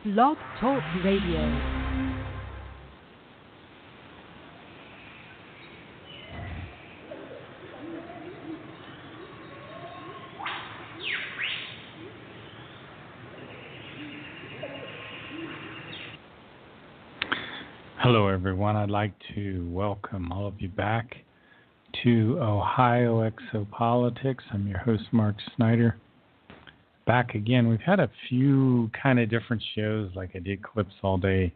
Blog Talk Radio. Hello, everyone. I'd like to welcome all of you back to Ohio Exopolitics. I'm your host, Mark Snyder. Back again. We've had a few kind of different shows, like I did clips all day,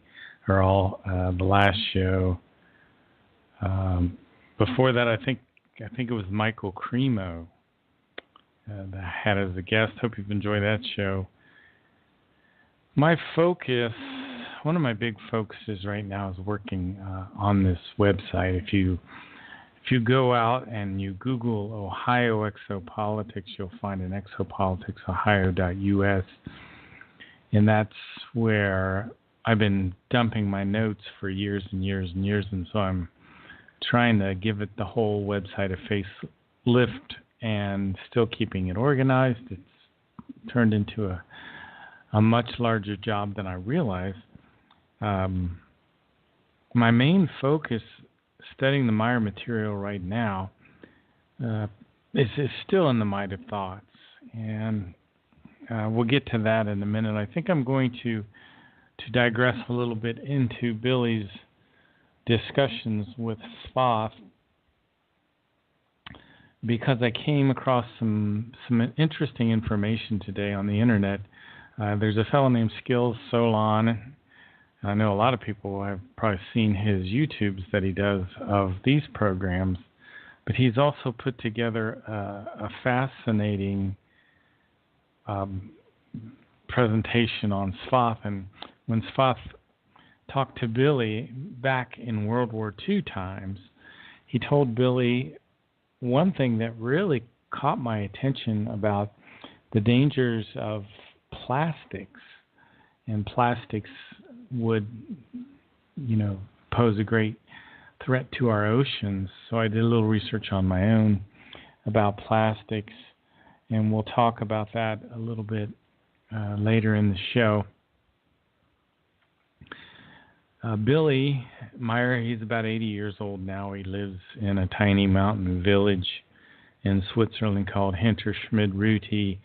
or the last show. Before that, I think it was Michael Cremo that I had as a guest. Hope you've enjoyed that show. My focus. One of my big focuses right now is working on this website. If you go out and you Google Ohio Exopolitics, you'll find an exopoliticsohio.us, and that's where I've been dumping my notes for years and years and years, and so I'm trying to give it the whole website a facelift and still keeping it organized. It's turned into a much larger job than I realized. My main focus studying the Maya material right now is still in the Might of Thoughts, and we'll get to that in a minute. I think I'm going to digress a little bit into Billy's discussions with Spoth, because I came across some interesting information today on the internet. There's a fellow named Skills Solon. I know a lot of people have probably seen his YouTubes that he does of these programs, but he's also put together a fascinating presentation on Spoth. And when Spoth talked to Billy back in World War II times, he told Billy one thing that really caught my attention about the dangers of plastics, and plastics would, pose a great threat to our oceans. So I did a little research on my own about plastics, and we'll talk about that a little bit later in the show. Billy Meyer, he's about 80 years old now. He lives in a tiny mountain village in Switzerland called Hinterschmid-Rüti,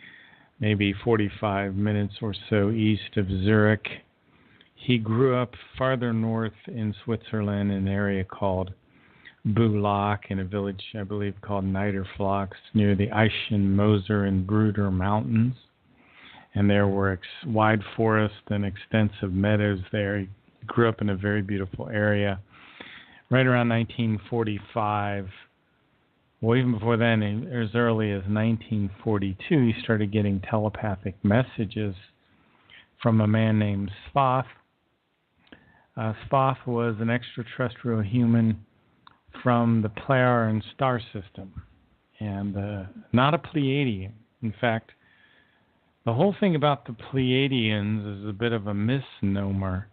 maybe 45 minutes or so east of Zurich. He grew up farther north in Switzerland in an area called Bulak, in a village, I believe, called Niederflachs, near the Eichen, Moser, and Bruder Mountains. And there were wide forests and extensive meadows there. He grew up in a very beautiful area. Right around 1945, well, even before then, as early as 1942, he started getting telepathic messages from a man named Spoth. Spoth was an extraterrestrial human from the Pleiadian star system, and not a Pleiadian. In fact, the whole thing about the Pleiadians is a bit of a misnomer.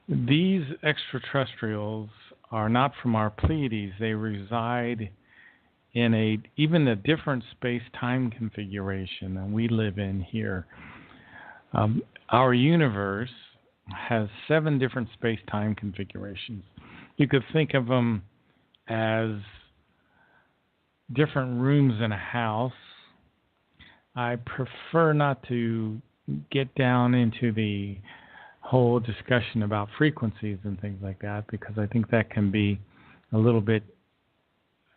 These extraterrestrials are not from our Pleiades. They reside in even a different space-time configuration than we live in here. Our universe has 7 different space-time configurations. You could think of them as different rooms in a house. I prefer not to get down into the whole discussion about frequencies and things like that, because I think that can be a little bit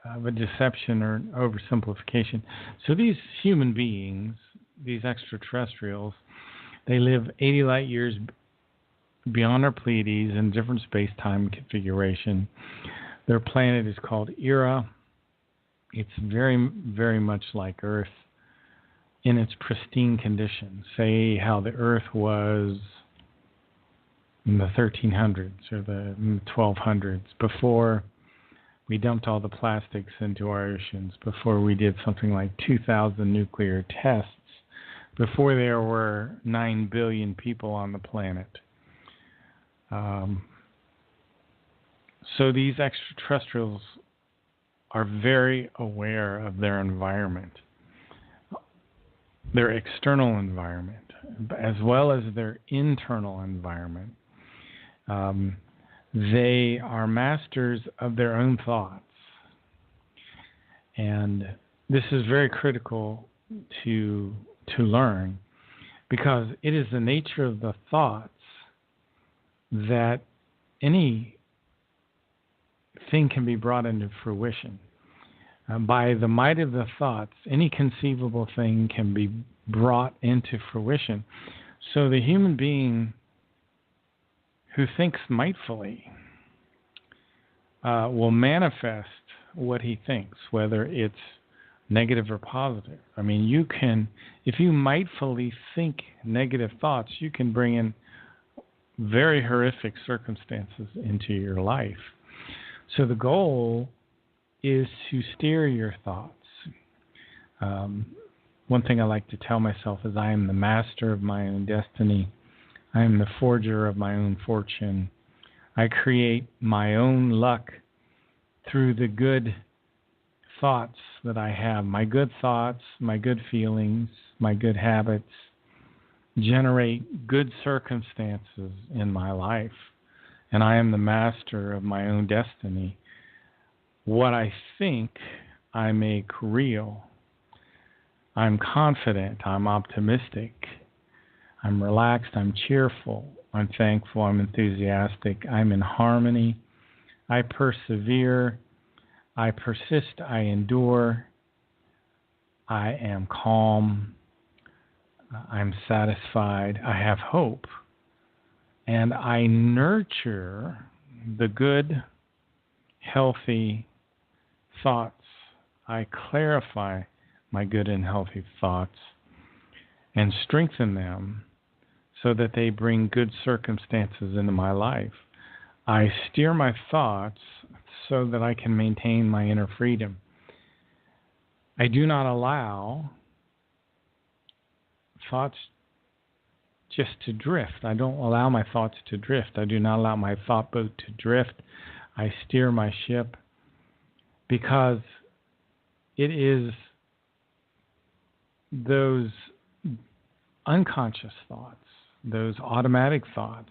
of a deception or an oversimplification. So these human beings, these extraterrestrials, they live 80 light years beyond our Pleiades in different space-time configuration. Their planet is called Era. It's very, very much like Earth in its pristine condition. Say how the Earth was in the 1300s or the 1200s, before we dumped all the plastics into our oceans, before we did something like 2,000 nuclear tests, before there were 9 billion people on the planet. So these extraterrestrials are very aware of their environment. their external environment, as well as their internal environment. They are masters of their own thoughts. And this is very critical to learn, because it is the nature of the thoughts that any thing can be brought into fruition. By the might of the thoughts, any conceivable thing can be brought into fruition. So the human being who thinks mightfully will manifest what he thinks, whether it's negative or positive. I mean, you can, if you mightfully think negative thoughts, you can bring in very horrific circumstances into your life. So the goal is to steer your thoughts. One thing I like to tell myself is I am the master of my own destiny. I am the forger of my own fortune. I create my own luck through the good thoughts that I have. My good thoughts, my good feelings, my good habits generate good circumstances in my life. And I am the master of my own destiny. What I think, I make real. I'm confident. I'm optimistic. I'm relaxed. I'm cheerful. I'm thankful. I'm enthusiastic. I'm in harmony. I persevere. I persist. I endure. I am calm. I'm satisfied. I have hope. And I nurture the good, healthy thoughts. I clarify my good and healthy thoughts and strengthen them so that they bring good circumstances into my life. I steer my thoughts so that I can maintain my inner freedom. I do not allow thoughts just to drift. I don't allow my thoughts to drift. I do not allow my thought boat to drift. I steer my ship, because it is those unconscious thoughts, those automatic thoughts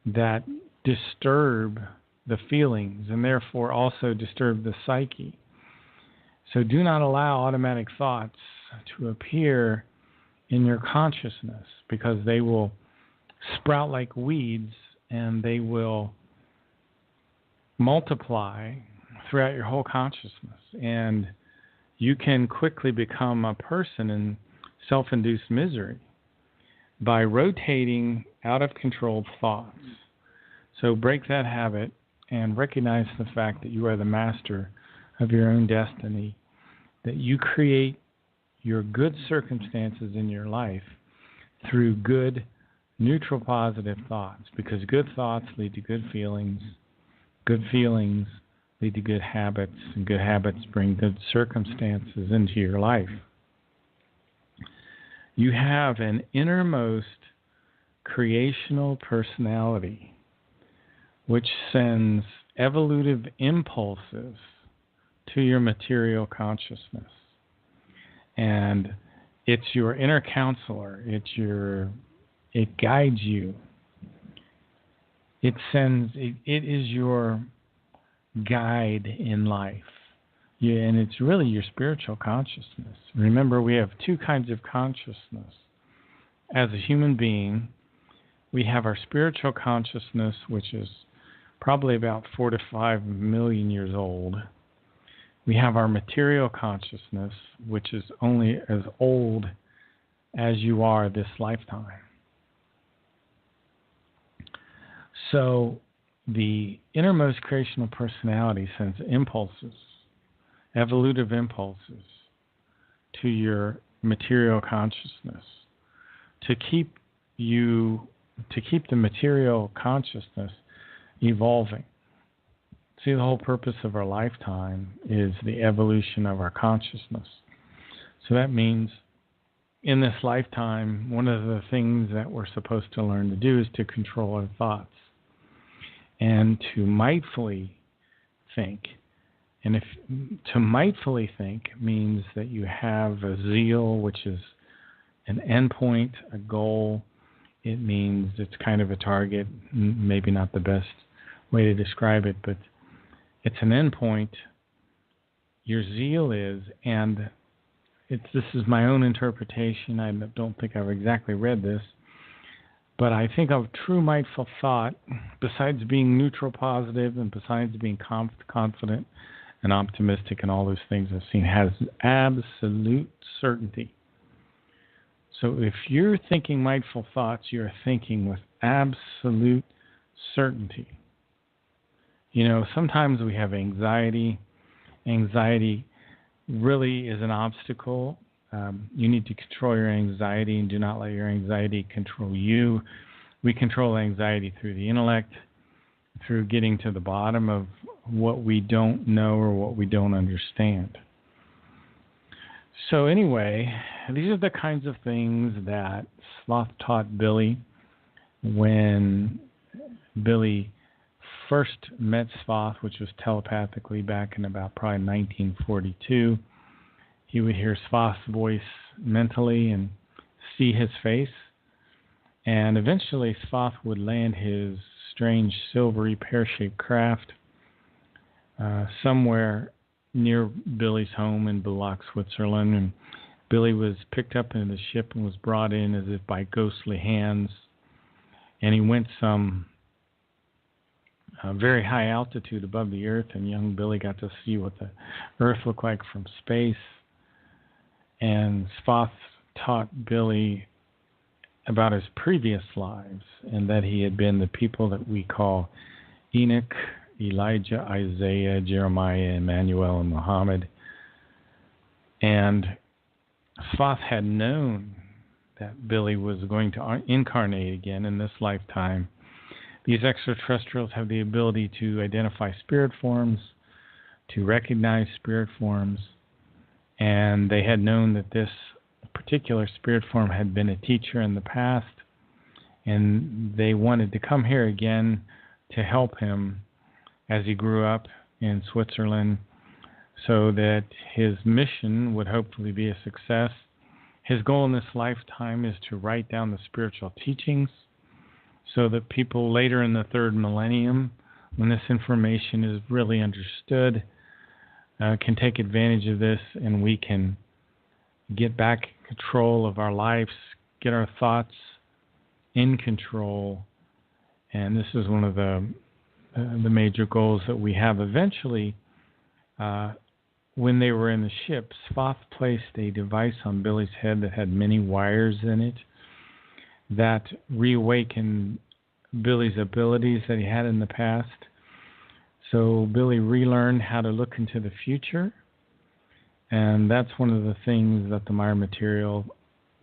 that disturb the feelings and therefore also disturb the psyche. So do not allow automatic thoughts to appear in your consciousness, because they will sprout like weeds and they will multiply throughout your whole consciousness. And you can quickly become a person in self-induced misery by rotating out of control thoughts. So break that habit and recognize the fact that you are the master of your own destiny, that you create your good circumstances in your life through good, neutral, positive thoughts, because good thoughts lead to good feelings lead to good habits, and good habits bring good circumstances into your life. You have an innermost creational personality which sends evolutive impulses to your material consciousness. And it's your inner counselor. It guides you. It is your guide in life. And it's really your spiritual consciousness. Remember, we have two kinds of consciousness. As a human being, we have our spiritual consciousness, which is probably about 4 to 5 million years old. We have our material consciousness, which is only as old as you are this lifetime. So the innermost creational personality sends impulses, evolutive impulses, to your material consciousness to keep the material consciousness evolving. See, the whole purpose of our lifetime is the evolution of our consciousness. So that means in this lifetime, one of the things that we're supposed to learn to do is to control our thoughts and to mightfully think. And to mightfully think means that you have a zeal which is an endpoint, a goal. It means it's kind of a target, maybe not the best way to describe it, but it's an endpoint. Your zeal is, and this is my own interpretation. I don't think I've exactly read this, but I think of true mindful thought, besides being neutral positive and besides being confident and optimistic and all those things I've seen, has absolute certainty. So if you're thinking mindful thoughts, you're thinking with absolute certainty. Sometimes we have anxiety. Anxiety really is an obstacle. You need to control your anxiety and do not let your anxiety control you. We control anxiety through the intellect, through getting to the bottom of what we don't know or what we don't understand. So anyway, these are the kinds of things that Sloth taught Billy when Billy first met Sloth, which was telepathically back in about probably 1942. He would hear Sloth's voice mentally and see his face. And eventually Sloth would land his strange silvery pear-shaped craft somewhere near Billy's home in Bullock, Switzerland. And Billy was picked up in the ship and was brought in as if by ghostly hands. And he went some very high altitude above the earth, and young Billy got to see what the earth looked like from space. And Sloth taught Billy about his previous lives, and that he had been the people that we call Enoch, Elijah, Isaiah, Jeremiah, Emmanuel, and Muhammad. And Sloth had known that Billy was going to incarnate again in this lifetime. These extraterrestrials have the ability to identify spirit forms, to recognize spirit forms, and they had known that this particular spirit form had been a teacher in the past, and they wanted to come here again to help him as he grew up in Switzerland so that his mission would hopefully be a success. His goal in this lifetime is to write down the spiritual teachings so that people later in the third millennium, when this information is really understood, can take advantage of this, and we can get back control of our lives, get our thoughts in control. And this is one of the major goals that we have. Eventually, when they were in the ship, Sloth placed a device on Billy's head that had many wires in it that reawakened Billy's abilities that he had in the past. So Billy relearned how to look into the future, and that's one of the things that the Maya material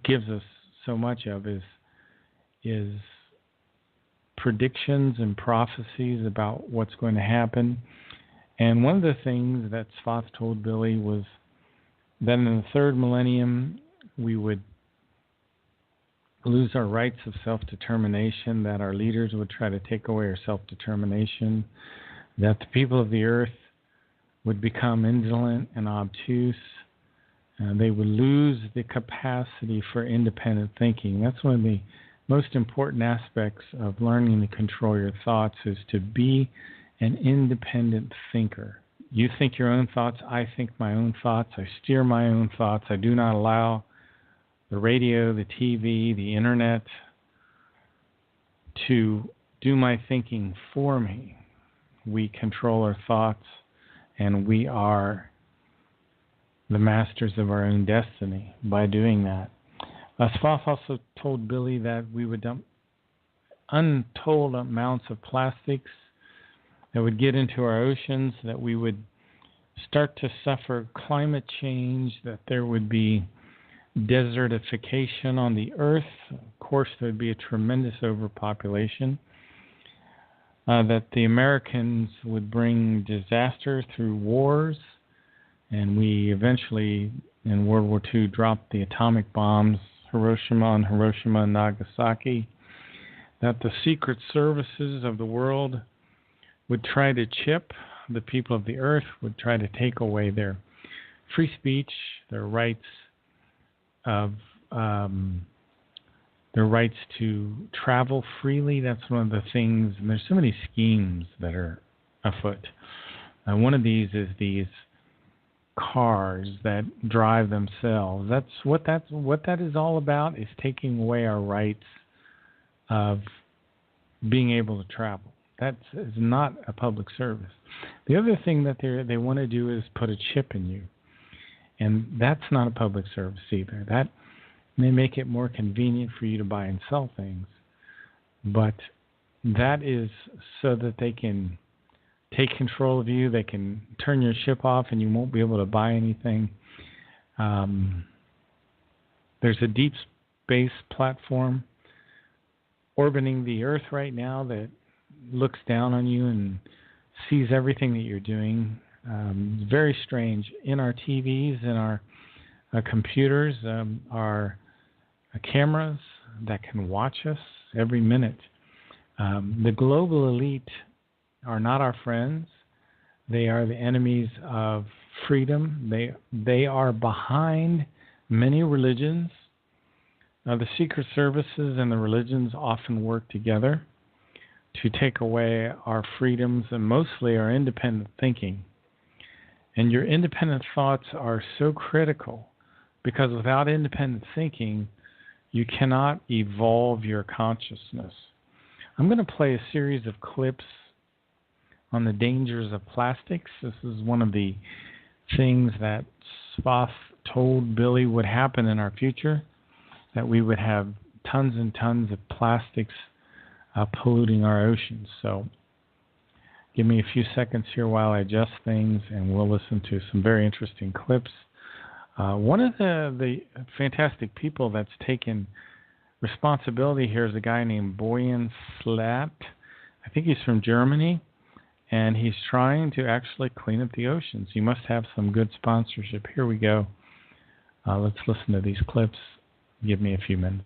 gives us so much of is predictions and prophecies about what's going to happen. And one of the things that Sloth told Billy was that in the third millennium we would lose our rights of self-determination, that our leaders would try to take away our self-determination, that the people of the earth would become indolent and obtuse, and they would lose the capacity for independent thinking. That's one of the most important aspects of learning to control your thoughts, is to be an independent thinker. You think your own thoughts, I think my own thoughts, I steer my own thoughts. I do not allow the radio, the TV, the internet to do my thinking for me. We control our thoughts, and we are the masters of our own destiny by doing that. Sloth also told Billy that we would dump untold amounts of plastics that would get into our oceans, that we would start to suffer climate change, that there would be desertification on the earth. Of course, there would be a tremendous overpopulation. That the Americans would bring disaster through wars, and we eventually, in World War II, dropped the atomic bombs, Hiroshima and Nagasaki. That the secret services of the world would try to chip the people of the earth, would try to take away their free speech, their rights of their rights to travel freely. That's one of the things, and there's so many schemes that are afoot. One of these is these cars that drive themselves. That's what that is all about, is taking away our rights of being able to travel. That is not a public service. The other thing that they want to do is put a chip in you, and that's not a public service either. That may make it more convenient for you to buy and sell things, but that is so that they can take control of you. They can turn your ship off and you won't be able to buy anything. There's a deep space platform orbiting the Earth right now that looks down on you and sees everything that you're doing. It's very strange. In our TVs, in our computers, are cameras that can watch us every minute. The global elite are not our friends. They are the enemies of freedom. They are behind many religions. The secret services and the religions often work together to take away our freedoms and mostly our independent thinking. And your independent thoughts are so critical, because without independent thinking, you cannot evolve your consciousness. I'm going to play a series of clips on the dangers of plastics. This is one of the things that Spoth told Billy would happen in our future, that we would have tons and tons of plastics polluting our oceans. So give me a few seconds here while I adjust things, and we'll listen to some very interesting clips. One of the fantastic people that's taken responsibility here is a guy named Boyan Slat. I think he's from Germany, and he's trying to actually clean up the oceans. You must have some good sponsorship. Here we go. Let's listen to these clips. Give me a few minutes.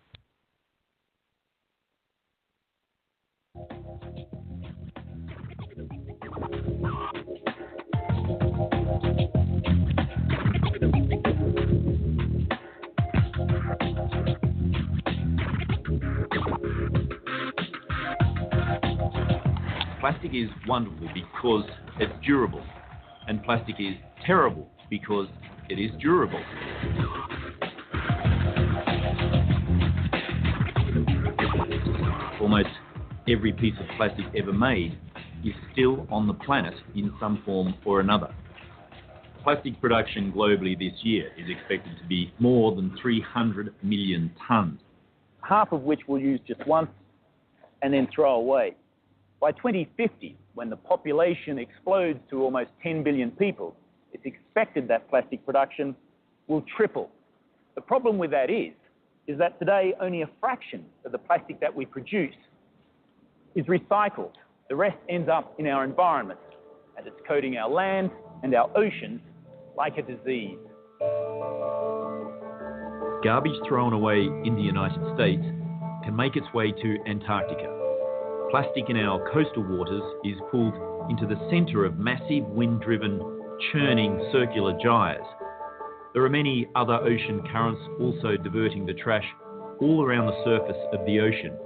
Plastic is wonderful because it's durable, and plastic is terrible because it is durable. Almost every piece of plastic ever made is still on the planet in some form or another. Plastic production globally this year is expected to be more than 300 million tonnes. Half of which we'll use just once and then throw away. By 2050, when the population explodes to almost 10 billion people, it's expected that plastic production will triple. The problem with that is that today only a fraction of the plastic that we produce is recycled. The rest ends up in our environment, and it's coating our land and our oceans like a disease. Garbage thrown away in the United States can make its way to Antarctica. Plastic in our coastal waters is pulled into the centre of massive wind-driven, churning circular gyres. There are many other ocean currents also diverting the trash all around the surface of the ocean.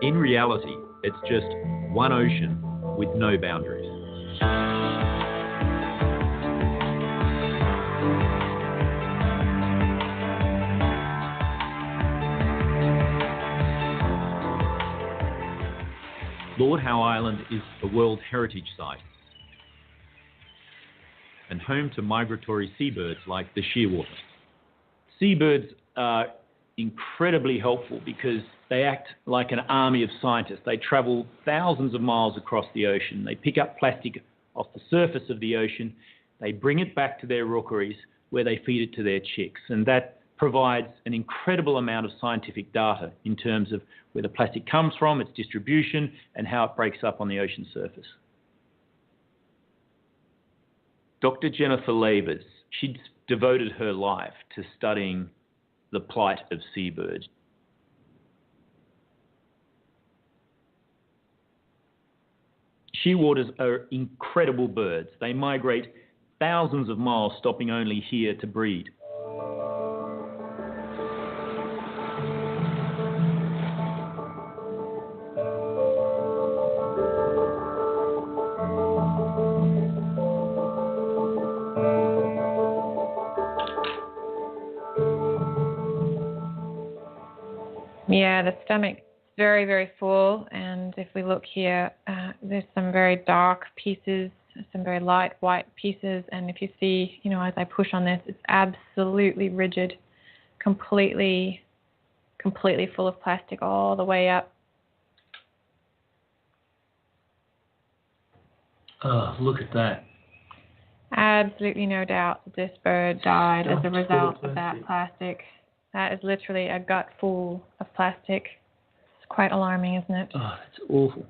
In reality, it's just one ocean with no boundaries. Lord Howe Island is a World Heritage Site and home to migratory seabirds like the shearwater. Seabirds are incredibly helpful because they act like an army of scientists. They travel thousands of miles across the ocean. They pick up plastic off the surface of the ocean. They bring it back to their rookeries where they feed it to their chicks. And that provides an incredible amount of scientific data in terms of where the plastic comes from, its distribution, and how it breaks up on the ocean surface. Dr. Jennifer Labers, she'd devoted her life to studying the plight of seabirds. Shearwaters are incredible birds. They migrate thousands of miles, stopping only here to breed. Yeah, the stomach is very, very full. And if we look here, there's some very dark pieces, some very light white pieces. And if you see, as I push on this, it's absolutely rigid, completely full of plastic all the way up. Oh, look at that. Absolutely no doubt that this bird died as a result of that plastic. That is literally a gut full of plastic. It's quite alarming, isn't it? Oh, that's awful.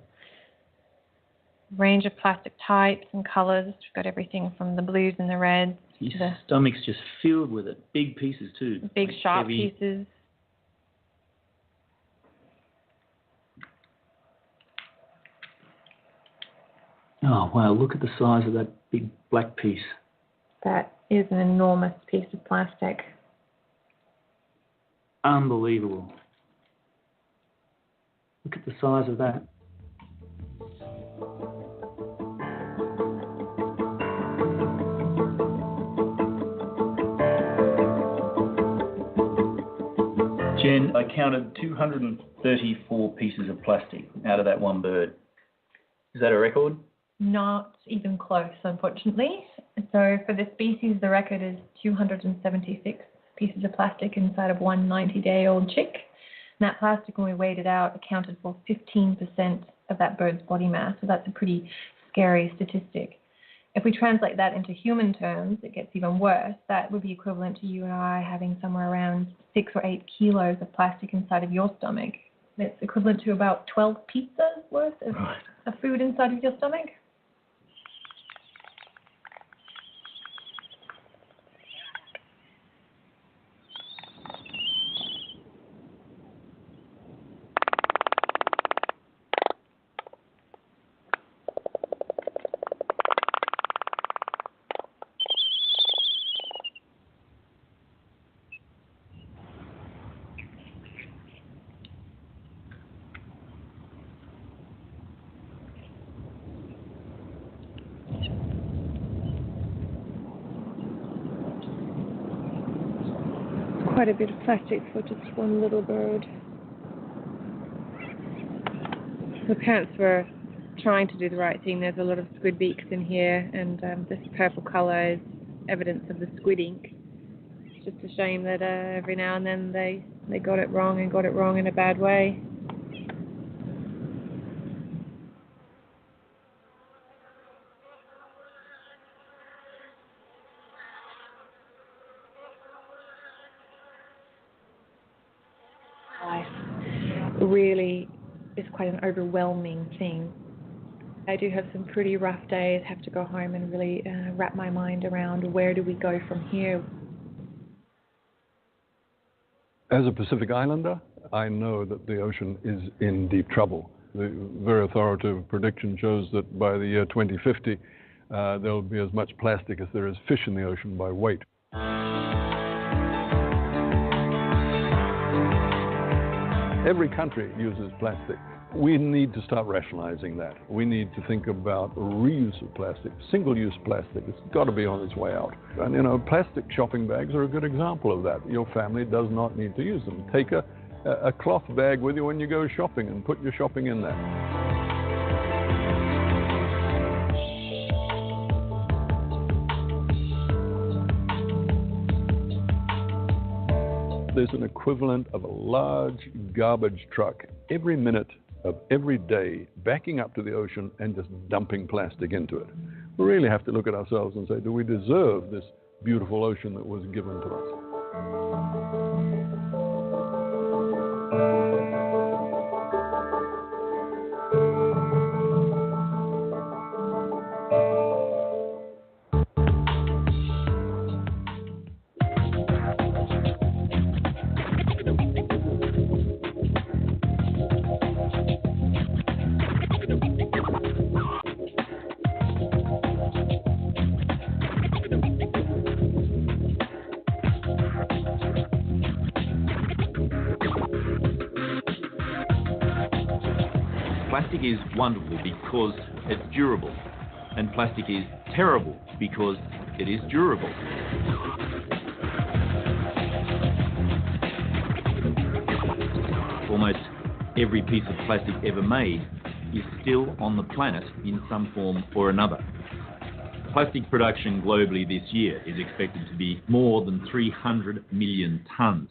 Range of plastic types and colours. We've got everything from the blues and the reds. His stomach's just filled with it. Big pieces too. Big like sharp heavy. pieces. Oh, wow, look at the size of that big black piece. That is an enormous piece of plastic. Unbelievable. Look at the size of that. Jen, I counted 234 pieces of plastic out of that one bird. Is that a record? Not even close, unfortunately. So for this species, the record is 276 pieces of plastic inside of one 90-day-old chick. And that plastic, when we weighed it out, accounted for 15% of that bird's body mass. So that's a pretty scary statistic. If we translate that into human terms, it gets even worse. That would be equivalent to you and I having somewhere around 6 or 8 kilos of plastic inside of your stomach. It's equivalent to about 12 pizzas worth of food inside of your stomach. Quite a bit of plastic for just one little bird. The parents were trying to do the right thing. There's a lot of squid beaks in here, and this purple colour is evidence of the squid ink. It's just a shame that every now and then they got it wrong in a bad way. Life really is quite an overwhelming thing. I do have some pretty rough days, have to go home and really wrap my mind around where do we go from here. As a Pacific Islander, I know that the ocean is in deep trouble. The very authoritative prediction shows that by the year 2050, there will be as much plastic as there is fish in the ocean by weight. Every country uses plastic. We need to start rationalizing that. We need to think about reuse of plastic, single-use plastic. It's got to be on its way out. And, plastic shopping bags are a good example of that. Your family does not need to use them. Take a cloth bag with you when you go shopping and put your shopping in there. There's an equivalent of a large garbage truck every minute of every day backing up to the ocean and just dumping plastic into it. We really have to look at ourselves and say, do we deserve this beautiful ocean that was given to us? Plastic is wonderful because it's durable, and plastic is terrible because it is durable. For almost every piece of plastic ever made is still on the planet in some form or another. Plastic production globally this year is expected to be more than 300 million tonnes.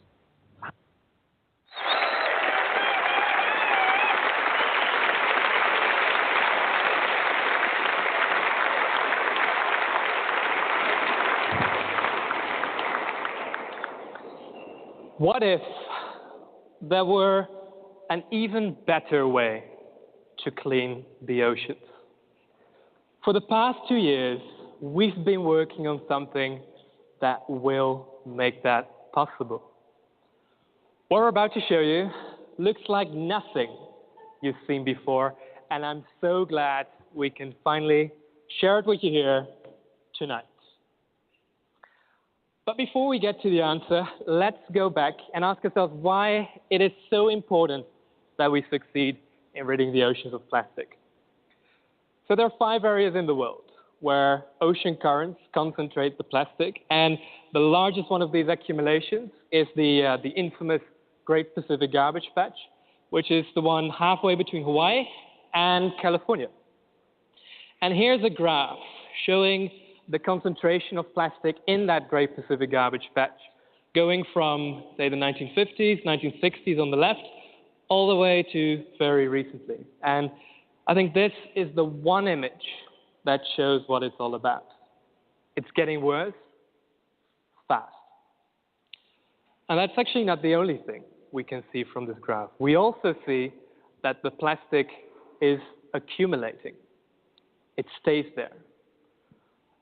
What if there were an even better way to clean the oceans? For the past 2 years, we've been working on something that will make that possible. What we're about to show you looks like nothing you've seen before, and I'm so glad we can finally share it with you here tonight. But before we get to the answer, let's go back and ask ourselves why it is so important that we succeed in ridding the oceans of plastic. So there are 5 areas in the world where ocean currents concentrate the plastic, and the largest one of these accumulations is the infamous Great Pacific Garbage Patch, which is the one halfway between Hawaii and California. And here's a graph showing the concentration of plastic in that Great Pacific Garbage Patch, going from, say, the 1950s, 1960s on the left, all the way to very recently. And I think this is the one image that shows what it's all about. It's getting worse, fast. And that's actually not the only thing we can see from this graph. We also see that the plastic is accumulating. It stays there.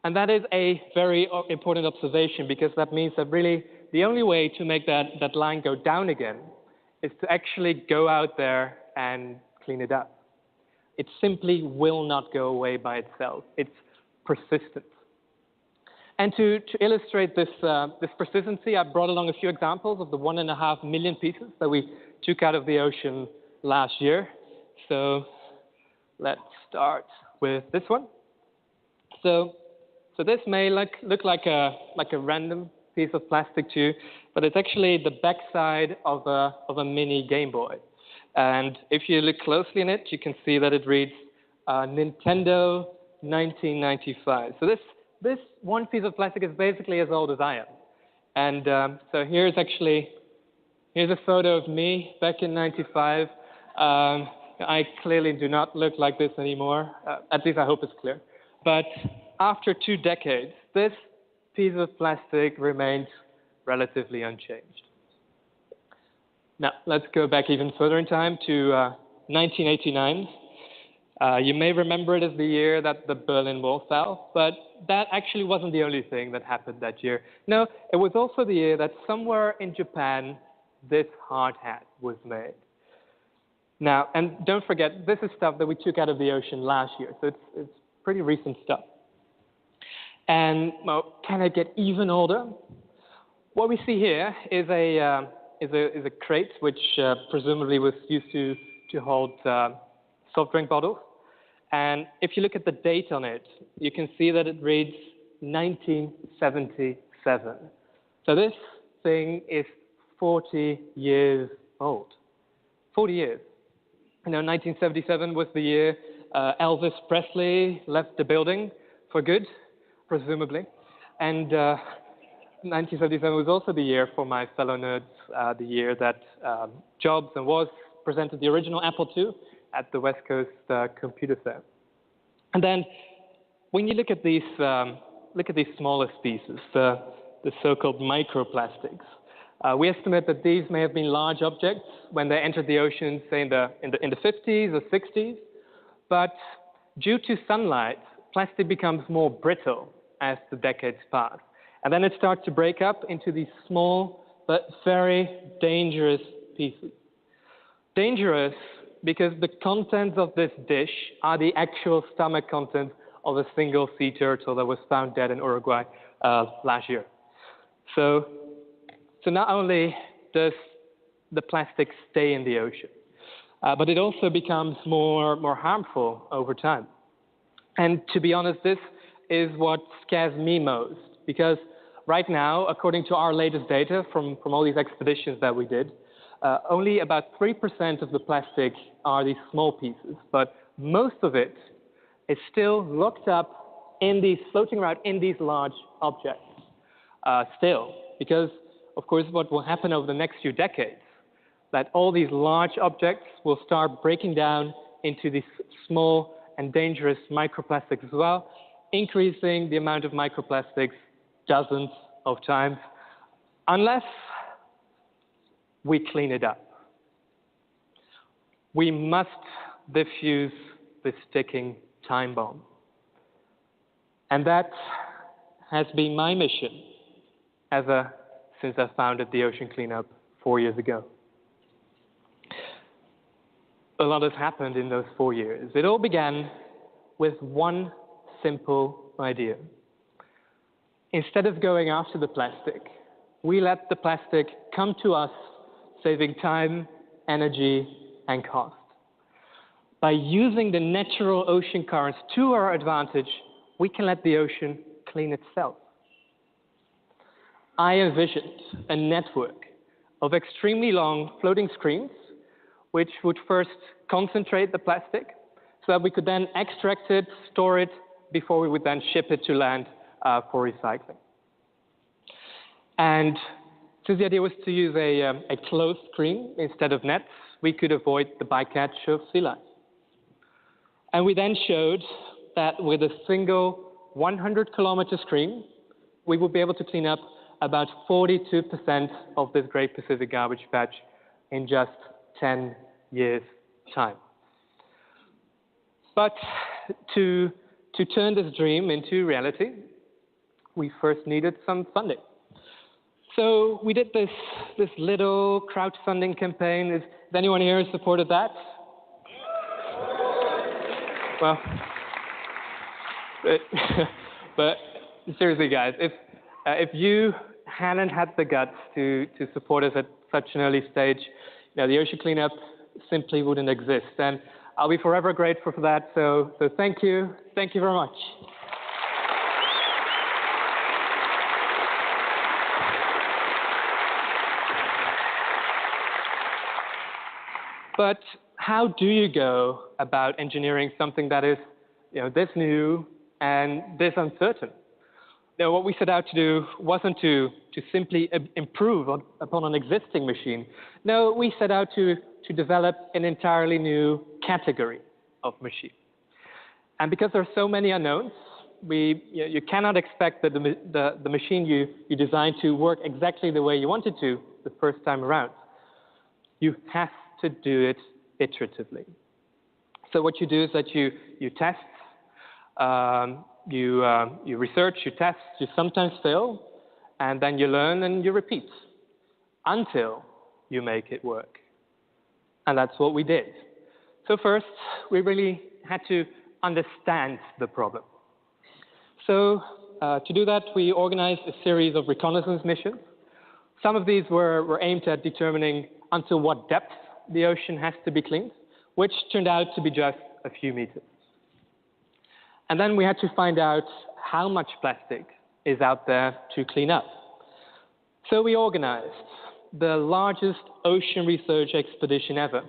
And that is a very important observation, because that means that really the only way to make that line go down again is to actually go out there and clean it up. It simply will not go away by itself. It's persistent. And to illustrate this persistency, I brought along a few examples of the 1.5 million pieces that we took out of the ocean last year. So let's start with this one. So this may look like a random piece of plastic too, but it's actually the backside of a mini Game Boy. And if you look closely in it, you can see that it reads Nintendo 1995. So this one piece of plastic is basically as old as I am. And so here's a photo of me back in 95. I clearly do not look like this anymore. At least I hope it's clear. But after 2 decades, this piece of plastic remains relatively unchanged. Now, let's go back even further in time to 1989. You may remember it as the year that the Berlin Wall fell, but that actually wasn't the only thing that happened that year. No, it was also the year that somewhere in Japan, this hard hat was made. Now, and don't forget, this is stuff that we took out of the ocean last year, so it's pretty recent stuff. And well, can it get even older? What we see here is a crate which presumably was used to hold soft drink bottles. And if you look at the date on it, you can see that it reads 1977. So this thing is 40 years old. 40 years. You know, 1977 was the year Elvis Presley left the building for good, presumably. And 1977 was also the year, for my fellow nerds, the year that Jobs and Woz presented the original Apple II at the West Coast Computer Fair. And then when you look at these smaller species, the so-called microplastics, we estimate that these may have been large objects when they entered the ocean, say in the 50s or 60s. But due to sunlight, plastic becomes more brittle as the decades pass. And then it starts to break up into these small but very dangerous pieces. Dangerous because the contents of this dish are the actual stomach contents of a single sea turtle that was found dead in Uruguay last year. So not only does the plastic stay in the ocean, but it also becomes more harmful over time. And to be honest, this is what scares me most, because right now, according to our latest data from all these expeditions that we did, only about 3% of the plastic are these small pieces, but most of it is still locked up in these, floating around in these large objects still. Because, of course, what will happen over the next few decades, that all these large objects will start breaking down into these small and dangerous microplastics as well, increasing the amount of microplastics dozens of times, unless we clean it up. We must defuse this ticking time bomb. And that has been my mission ever since I founded the Ocean Cleanup 4 years ago. A lot has happened in those 4 years. It all began with one simple idea. Instead of going after the plastic, we let the plastic come to us, saving time, energy, and cost. By using the natural ocean currents to our advantage, we can let the ocean clean itself. I envisioned a network of extremely long floating screens, which would first concentrate the plastic, so that we could then extract it, store it, before we would then ship it to land for recycling. And since the idea was to use a closed screen instead of nets, we could avoid the bycatch of sea lice. And we then showed that with a single 100-kilometer screen, we would be able to clean up about 42% of this Great Pacific Garbage Patch in just 10 years' time. But to turn this dream into reality, we first needed some funding. So we did this little crowdfunding campaign. Is anyone here who supported that? Well, but seriously, guys, if you hadn't had the guts to support us at such an early stage, the Ocean Cleanup simply wouldn't exist. And I'll be forever grateful for that. So thank you. Thank you very much. But how do you go about engineering something that is, this new and this uncertain? What we set out to do wasn't to simply improve upon an existing machine. No, we set out to develop an entirely new category of machine. And because there are so many unknowns, you cannot expect that the machine you designed to work exactly the way you wanted to the first time around. You have to do it iteratively. So what you do is that you test, you research, you test, you sometimes fail, and then you learn and you repeat until you make it work. And that's what we did. So first, we really had to understand the problem. So to do that, we organized a series of reconnaissance missions. Some of these were aimed at determining until what depth the ocean has to be cleaned, which turned out to be just a few meters. And then we had to find out how much plastic is out there to clean up. So we organized the largest ocean research expedition ever,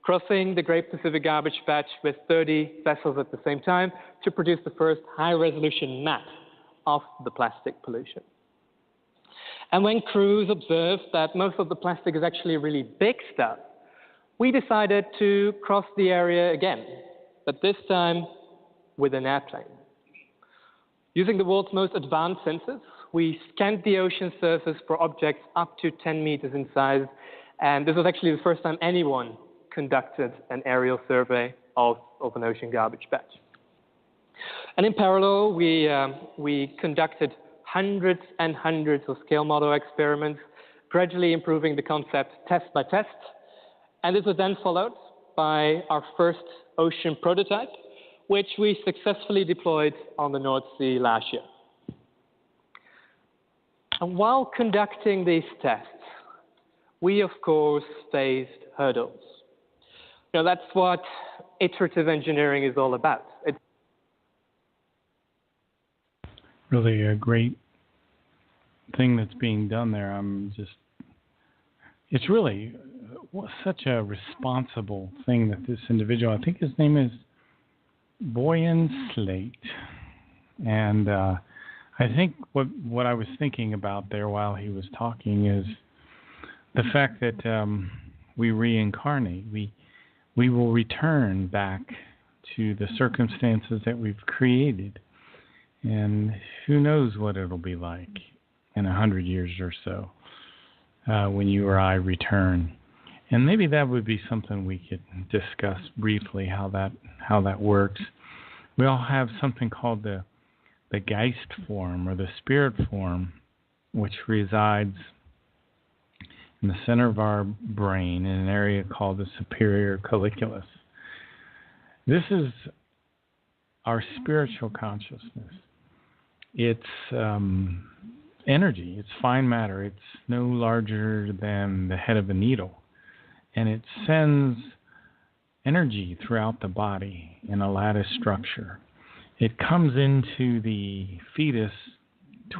crossing the Great Pacific Garbage Patch with 30 vessels at the same time to produce the first high-resolution map of the plastic pollution. And when crews observed that most of the plastic is actually really big stuff, we decided to cross the area again, but this time with an airplane. Using the world's most advanced sensors, we scanned the ocean surface for objects up to 10 meters in size, and this was actually the first time anyone conducted an aerial survey of an ocean garbage patch. And in parallel, we conducted hundreds and hundreds of scale model experiments, gradually improving the concept test by test. And this was then followed by our first ocean prototype, which we successfully deployed on the North Sea last year. And while conducting these tests, we, of course, faced hurdles. That's what iterative engineering is all about. It's really a great thing that's being done there. I'm just, it's really such a responsible thing that this individual, I think his name is Boyan Slate, and I think what I was thinking about there while he was talking is the fact that we reincarnate. We will return back to the circumstances that we've created, and who knows what it'll be like in 100 years or so when you or I return. And maybe that would be something we could discuss briefly, how that works. We all have something called the Geist form, or the spirit form, which resides in the center of our brain in an area called the superior colliculus. This is our spiritual consciousness. It's energy. It's fine matter. It's no larger than the head of a needle. And it sends energy throughout the body in a lattice structure. It comes into the fetus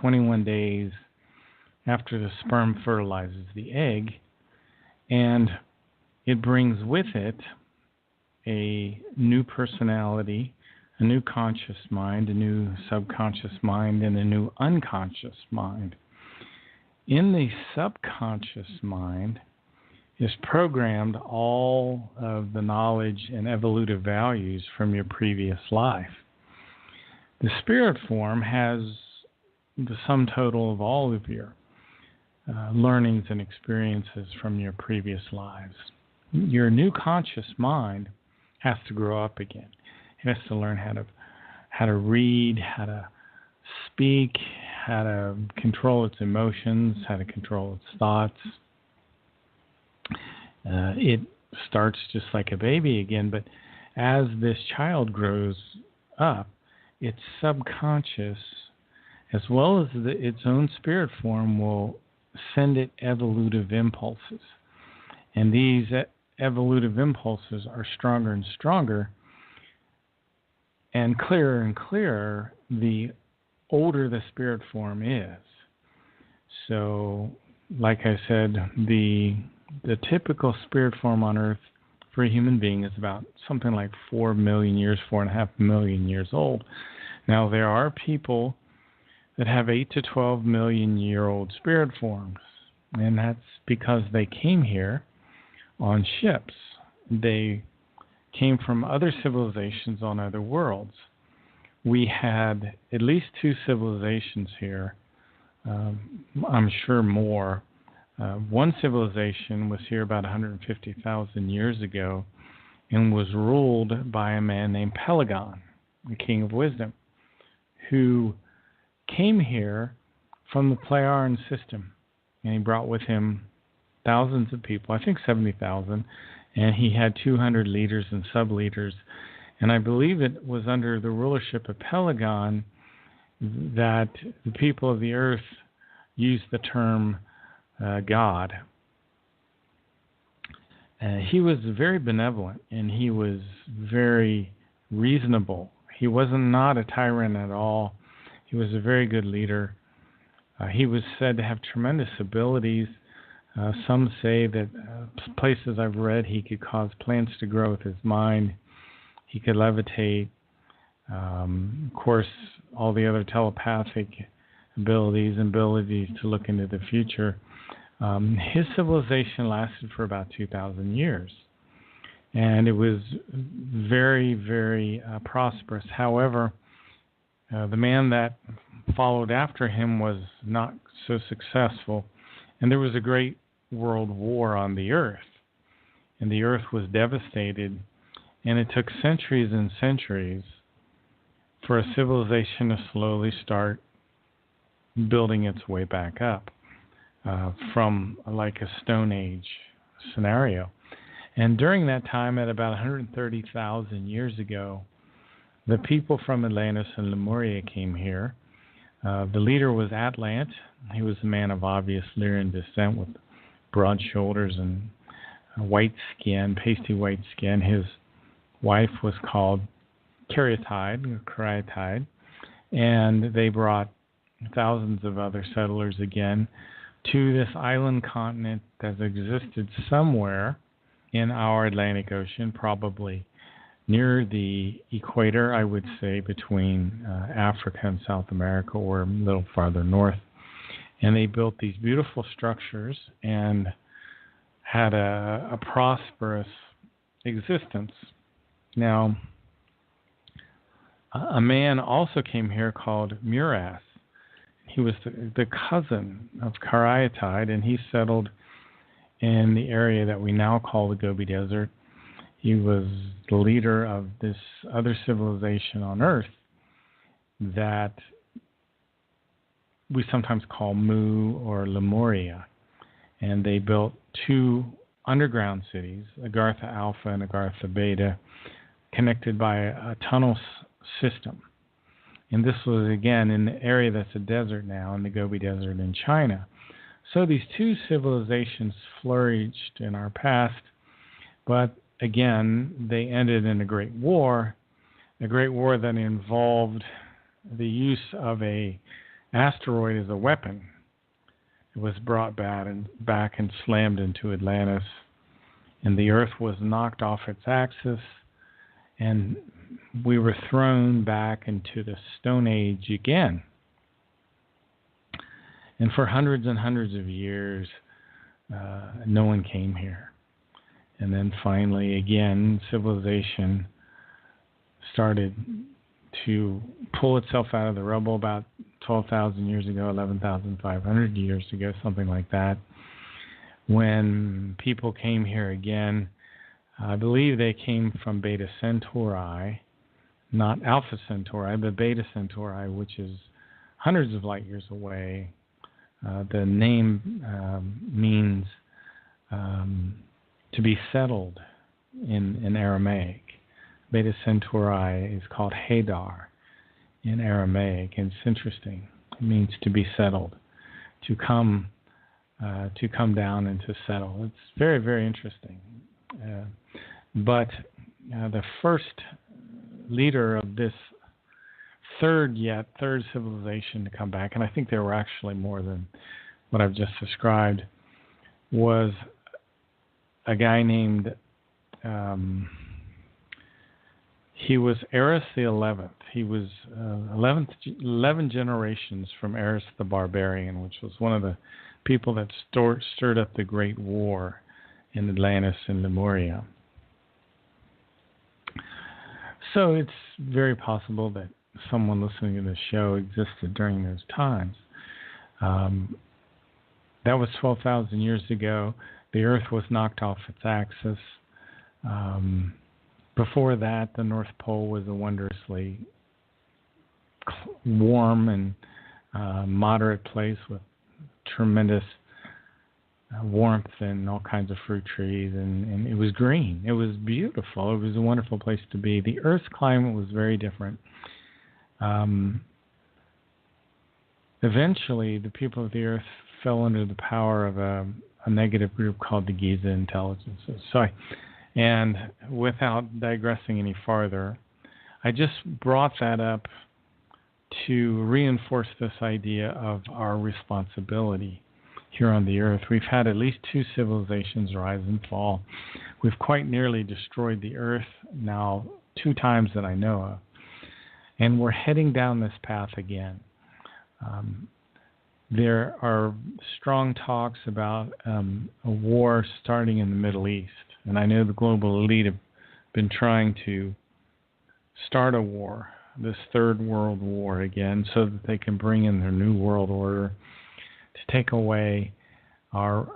21 days after the sperm fertilizes the egg, and it brings with it a new personality, a new conscious mind, a new subconscious mind, and a new unconscious mind. In the subconscious mind is programmed all of the knowledge and evolutive values from your previous life. The spirit form has the sum total of all of your learnings and experiences from your previous lives. Your new conscious mind has to grow up again. It has to learn how to read, how to speak, how to control its emotions, how to control its thoughts. It starts just like a baby again, but as this child grows up, its subconscious, as well as its own spirit form, will send it evolutive impulses. And these evolutive impulses are stronger and stronger and clearer the older the spirit form is. So, like I said, the typical spirit form on Earth for a human being is about something like 4 million years, 4.5 million years old. Now, there are people that have 8 to 12 million year old spirit forms, and that's because they came here on ships. They came from other civilizations on other worlds. We had at least 2 civilizations here, I'm sure more. One civilization was here about 150,000 years ago and was ruled by a man named Pelagon, the king of wisdom, who came here from the Pleiadian system. And he brought with him thousands of people, I think 70,000, and he had 200 leaders and sub-leaders. And I believe it was under the rulership of Pelagon that the people of the earth used the term God. He was very benevolent, and he was very reasonable. He was not a tyrant at all. He was a very good leader. He was said to have tremendous abilities. Some say that places I've read, he could cause plants to grow with his mind. He could levitate. Of course, all the other telepathic abilities and abilities to look into the future. His civilization lasted for about 2,000 years, and it was very, very prosperous. However, the man that followed after him was not so successful, and there was a great world war on the earth, and the earth was devastated, and it took centuries and centuries for a civilization to slowly start building its way back up. From like a Stone Age scenario. And during that time, at about 130,000 years ago, the people from Atlantis and Lemuria came here. The leader was Atlant. He was a man of obvious Lyrian descent with broad shoulders and white skin, pasty white skin. His wife was called Caryatide, and they brought thousands of other settlers again to this island continent that has existed somewhere in our Atlantic Ocean, probably near the equator, I would say, between Africa and South America, or a little farther north. And they built these beautiful structures and had a prosperous existence. Now, a man also came here called Muras. He was the cousin of Karaitide, and he settled in the area that we now call the Gobi Desert. He was the leader of this other civilization on Earth that we sometimes call Mu or Lemuria. And they built two underground cities, Agartha Alpha and Agartha Beta, connected by a tunnel system. And this was, again, in the area that's a desert now, in the Gobi Desert in China. So these two civilizations flourished in our past, but again, they ended in a great war that involved the use of a asteroid as a weapon. It was brought back and slammed into Atlantis, and the Earth was knocked off its axis, and we were thrown back into the Stone Age again. And for hundreds and hundreds of years, no one came here. And then finally, again, civilization started to pull itself out of the rubble about 12,000 years ago, 11,500 years ago, something like that. When people came here again, I believe they came from Beta Centauri, not Alpha Centauri, but Beta Centauri, which is hundreds of light years away. The name means to be settled in Aramaic. Beta Centauri is called Hadar in Aramaic, and it's interesting. It means to be settled, to come down and to settle. It's very, very interesting. But the first leader of this third civilization to come back, and I think there were actually more than what I've just described, was a guy named, he was Eris the 11th. He was 11 generations from Eris the Barbarian, which was one of the people that stirred up the Great War in Atlantis and Lemuria. So it's very possible that someone listening to this show existed during those times. That was 12,000 years ago. The Earth was knocked off its axis. Before that, the North Pole was a wondrously warm and moderate place with tremendous warmth and all kinds of fruit trees, and it was green. It was beautiful. It was a wonderful place to be. The Earth's climate was very different. Eventually, the people of the Earth fell under the power of a negative group called the Giza intelligences. And without digressing any farther, I just brought that up to reinforce this idea of our responsibility here on the Earth. We've had at least two civilizations rise and fall. We've quite nearly destroyed the Earth now 2 times that I know of. And we're heading down this path again. There are strong talks about a war starting in the Middle East. And I know the global elite have been trying to start a war, this third world war again, so that they can bring in their new world order to take away our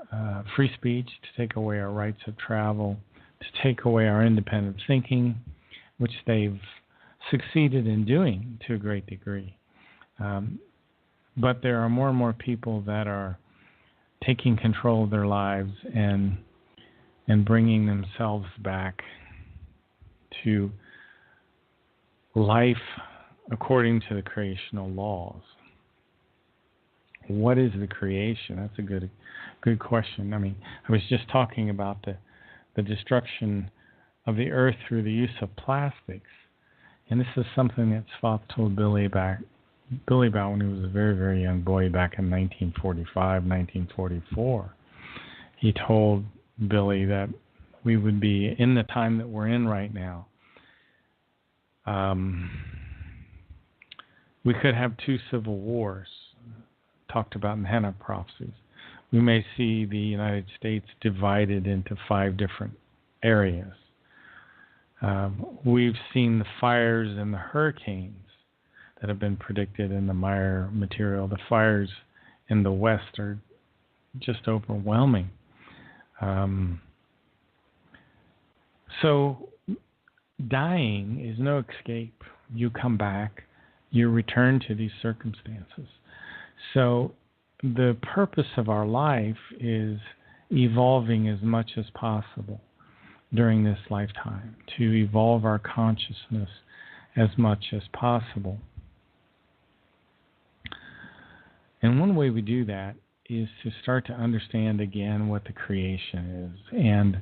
free speech, to take away our rights of travel, to take away our independent thinking, which they've succeeded in doing to a great degree. But there are more and more people that are taking control of their lives and bringing themselves back to life according to the creational laws. What is the creation? That's a good question. I mean, I was just talking about the destruction of the earth through the use of plastics. And this is something that Spock told Billy back Billy about when he was a very, very young boy back in 1945, 1944. He told Billy that we would be in the time that we're in right now. We could have 2 civil wars, talked about in Hannah prophecies. We may see the United States divided into 5 different areas. We've seen the fires and the hurricanes that have been predicted in the Meyer material. The fires in the West are just overwhelming. So dying is no escape. You come back, you return to these circumstances. So the purpose of our life is evolving as much as possible during this lifetime, to evolve our consciousness as much as possible. And one way we do that is to start to understand again what the creation is. And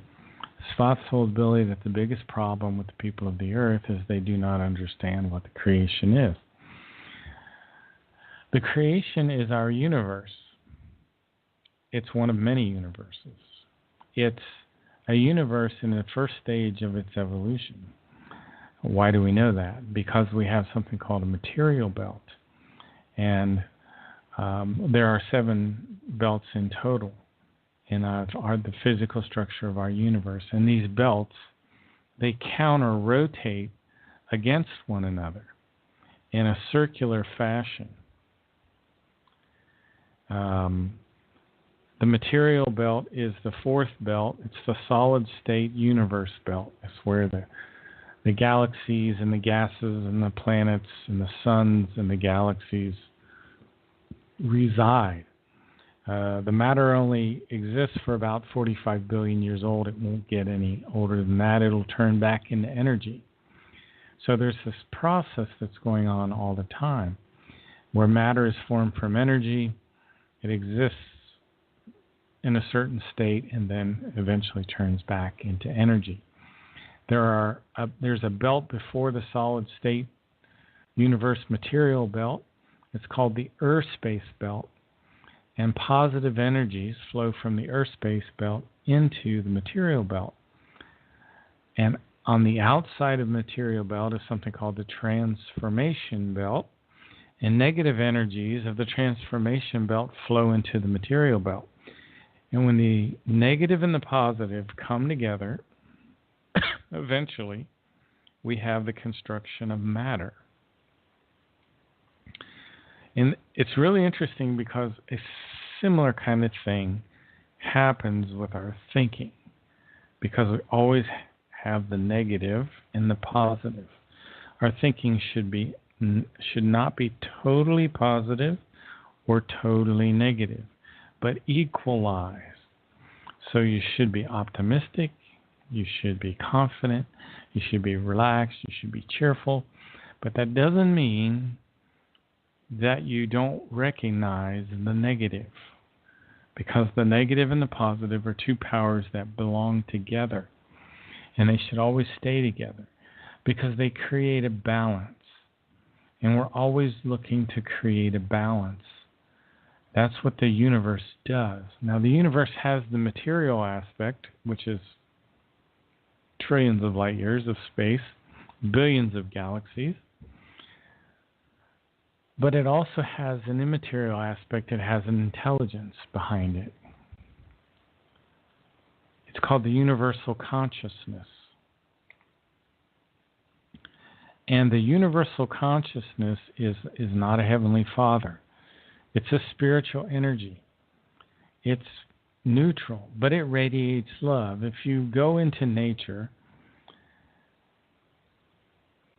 Svat's told Billy that the biggest problem with the people of the earth is they do not understand what the creation is. The creation is our universe. It's one of many universes. It's a universe in the first stage of its evolution. Why do we know that? Because we have something called a material belt. And there are 7 belts in total in the physical structure of our universe. And these belts, they counter-rotate against one another in a circular fashion. The material belt is the 4th belt. It's the solid state universe belt. It's where the galaxies and the gases and the planets and the suns and the galaxies reside. The matter only exists for about 45 billion years old. It won't get any older than that. It'll turn back into energy. So there's this process that's going on all the time where matter is formed from energy. It exists in a certain state and then eventually turns back into energy. There's a belt before the solid state universe material belt. It's called the Earth space belt. And positive energies flow from the Earth space belt into the material belt. And on the outside of the material belt is something called the transformation belt. And negative energies of the transformation belt flow into the material belt. And when the negative and the positive come together, eventually we have the construction of matter. And it's really interesting because a similar kind of thing happens with our thinking, because we always have the negative and the positive. Our thinking should not be totally positive or totally negative, but equalize. So you should be optimistic, you should be confident, you should be relaxed, you should be cheerful, but that doesn't mean that you don't recognize the negative, because the negative and the positive are 2 powers that belong together, and they should always stay together because they create a balance, and we're always looking to create a balance. That's what the universe does. Now, the universe has the material aspect, which is trillions of light years of space, billions of galaxies. But it also has an immaterial aspect. It has an intelligence behind it. It's called the universal consciousness. And the universal consciousness is not a heavenly father. It's a spiritual energy. It's neutral, but it radiates love. If you go into nature,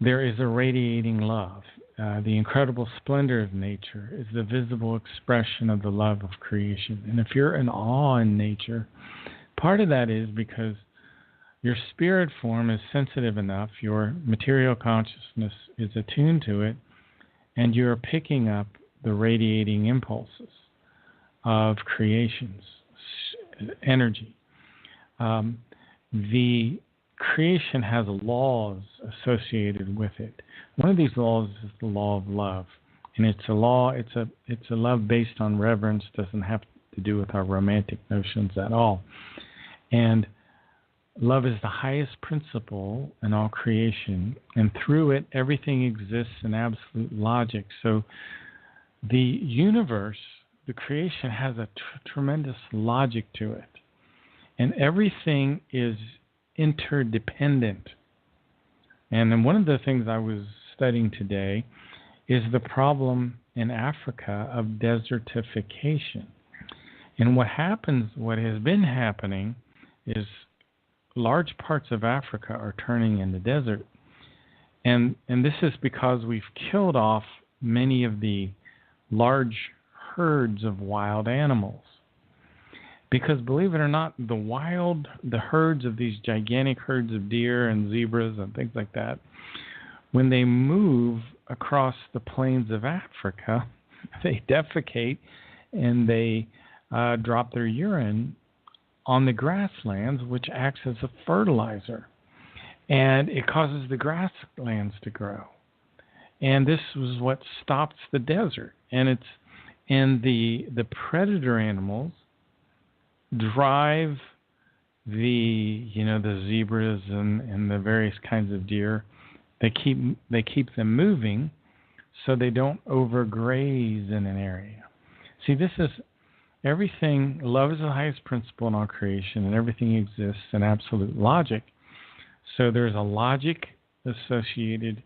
there is a radiating love. The incredible splendor of nature is the visible expression of the love of creation. And if you're in awe in nature, part of that is because your spirit form is sensitive enough, your material consciousness is attuned to it, and you're picking up the radiating impulses of creation's energy. The creation has laws associated with it. One of these laws is the law of love. And it's a law. It's a love based on reverence. Doesn't have to do with our romantic notions at all. And love is the highest principle in all creation, and through it, everything exists in absolute logic. So the universe, the creation, has a tremendous logic to it. And everything is interdependent. And then one of the things I was studying today is the problem in Africa of desertification. And what has been happening is large parts of Africa are turning into desert. And this is because we've killed off many of the large herds of wild animals. Because believe it or not, the herds of these gigantic herds of deer and zebras and things like that, when they move across the plains of Africa, they defecate and they drop their urine on the grasslands, which acts as a fertilizer. And it causes the grasslands to grow. And this was what stops the desert. And the predator animals drive the zebras and the various kinds of deer. They keep them moving so they don't overgraze in an area. See, this is everything. Love is the highest principle in all creation, and everything exists in absolute logic. So there's a logic associated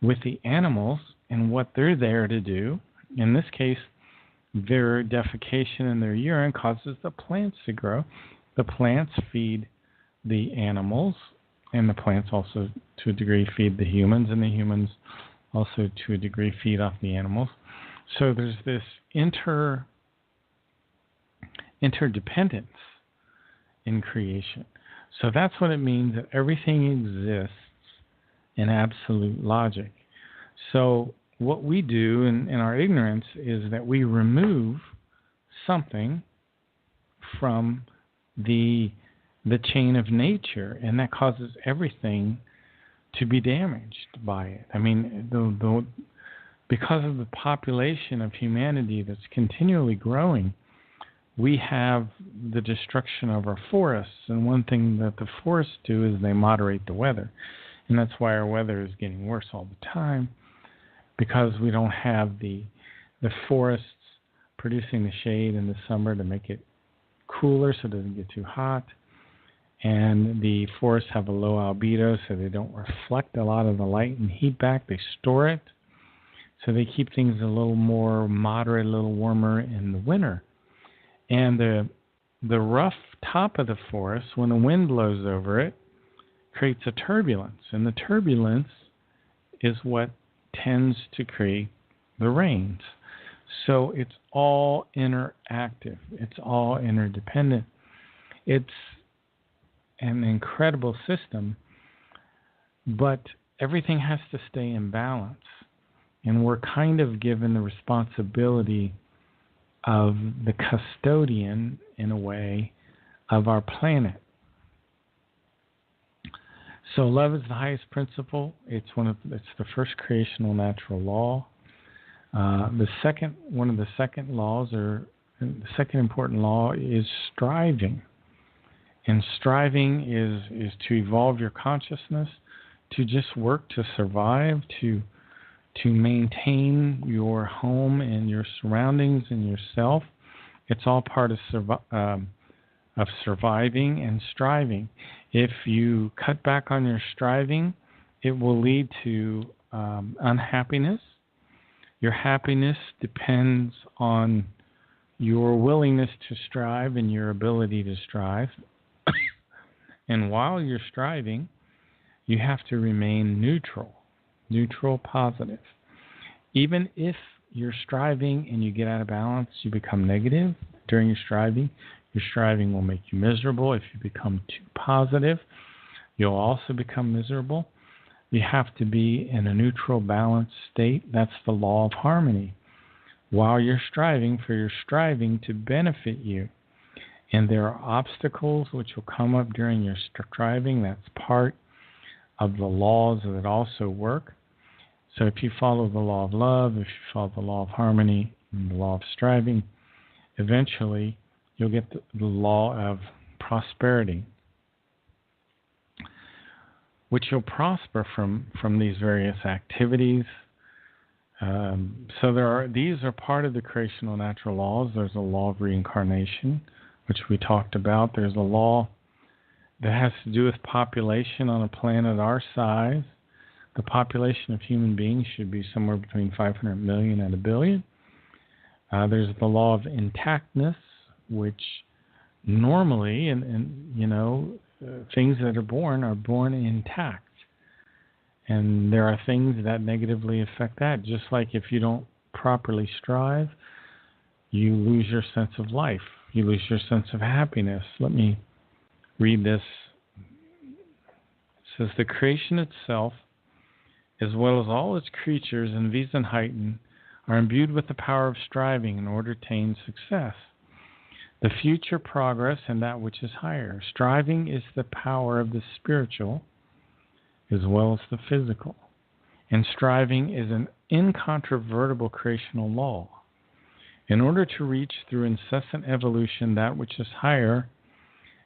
with the animals and what they're there to do. In this case, their defecation and their urine causes the plants to grow. The plants feed the animals, and the plants also, to a degree, feed the humans, and the humans also, to a degree, feed off the animals. So there's this interdependence in creation. So that's what it means that everything exists in absolute logic. So what we do in our ignorance is that we remove something from the chain of nature, and that causes everything to be damaged by it. I mean, because of the population of humanity that's continually growing, we have the destruction of our forests. And one thing that the forests do is they moderate the weather. And that's why our weather is getting worse all the time, because we don't have the forests producing the shade in the summer to make it cooler so it doesn't get too hot. And the forests have a low albedo, so they don't reflect a lot of the light and heat back. They store it. So they keep things a little more moderate, a little warmer in the winter. And the rough top of the forest, when the wind blows over it, creates a turbulence. And the turbulence is what tends to create the rains. So it's all interactive. It's all interdependent. It's an incredible system, but everything has to stay in balance. And we're kind of given the responsibility of the custodian, in a way, of our planet. So love is the highest principle. It's the first creational natural law. The second important law is striving. And striving is to evolve your consciousness, to just work to survive, to maintain your home and your surroundings and yourself. It's all part of surviving and striving. If you cut back on your striving, it will lead to unhappiness. Your happiness depends on your willingness to strive and your ability to strive. And while you're striving, you have to remain neutral, positive. Even if you're striving and you get out of balance, you become negative during your striving. Your striving will make you miserable. If you become too positive, you'll also become miserable. You have to be in a neutral, balanced state. That's the law of harmony. While you're striving, for your striving to benefit you. And there are obstacles which will come up during your striving. That's part of the laws that also work. So if you follow the law of love, if you follow the law of harmony, and the law of striving, eventually you'll get the law of prosperity, which you'll prosper from these various activities. So these are part of the creational natural laws. There's a law of reincarnation, which we talked about. There's a law that has to do with population on a planet our size. The population of human beings should be somewhere between 500 million and 1 billion. There's the law of intactness, which normally, things that are born intact. And there are things that negatively affect that. Just like if you don't properly strive, you lose your sense of life. You lose your sense of happiness. Let me read this. It says, the creation itself, as well as all its creatures in Wiesenheiten, are imbued with the power of striving in order to attain success. The future progress and that which is higher. Striving is the power of the spiritual as well as the physical. And striving is an incontrovertible creational law. In order to reach through incessant evolution that which is higher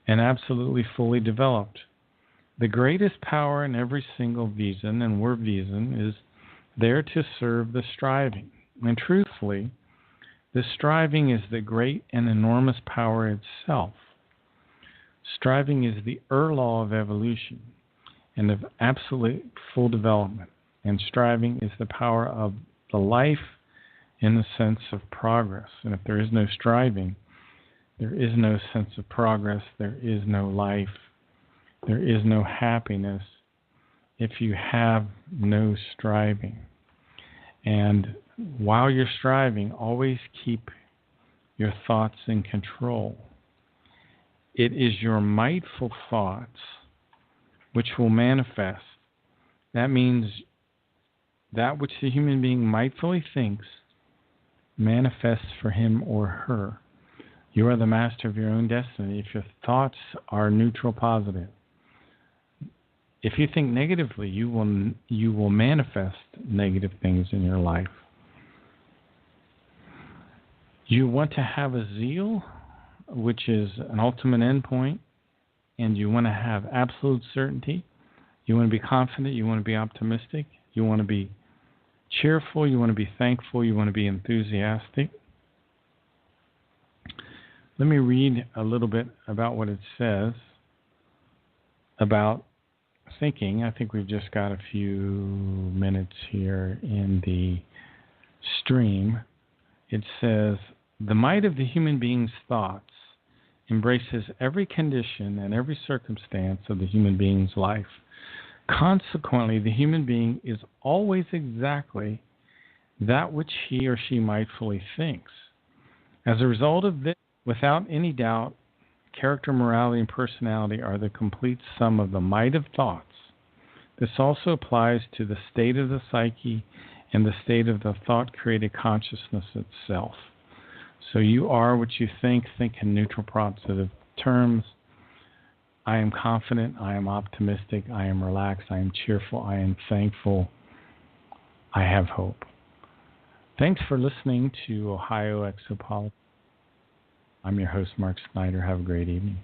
and absolutely fully developed, the greatest power in every single Wiesen, and we're Wiesen, is there to serve the striving. And truthfully, the striving is the great and enormous power itself. Striving is the law of evolution and of absolute full development. And striving is the power of the life in the sense of progress. And if there is no striving, there is no sense of progress, there is no life, there is no happiness if you have no striving. And while you're striving, always keep your thoughts in control. It is your mightful thoughts which will manifest. That means that which the human being mightfully thinks manifests for him or her. You are the master of your own destiny if your thoughts are neutral positive. If you think negatively, you will manifest negative things in your life. You want to have a zeal, which is an ultimate endpoint, and you want to have absolute certainty. You want to be confident. You want to be optimistic. You want to be cheerful. You want to be thankful. You want to be enthusiastic. Let me read a little bit about what it says about thinking. I think we've just got a few minutes here in the stream. It says, the might of the human being's thoughts embraces every condition and every circumstance of the human being's life. Consequently, the human being is always exactly that which he or she mightfully thinks. As a result of this, without any doubt, character, morality, and personality are the complete sum of the might of thoughts. This also applies to the state of the psyche and the state of the thought-created consciousness itself. So you are what you think in neutral positive terms. I am confident, I am optimistic, I am relaxed, I am cheerful, I am thankful, I have hope. Thanks for listening to Ohio Exopolitics. I'm your host, Mark Snyder. Have a great evening.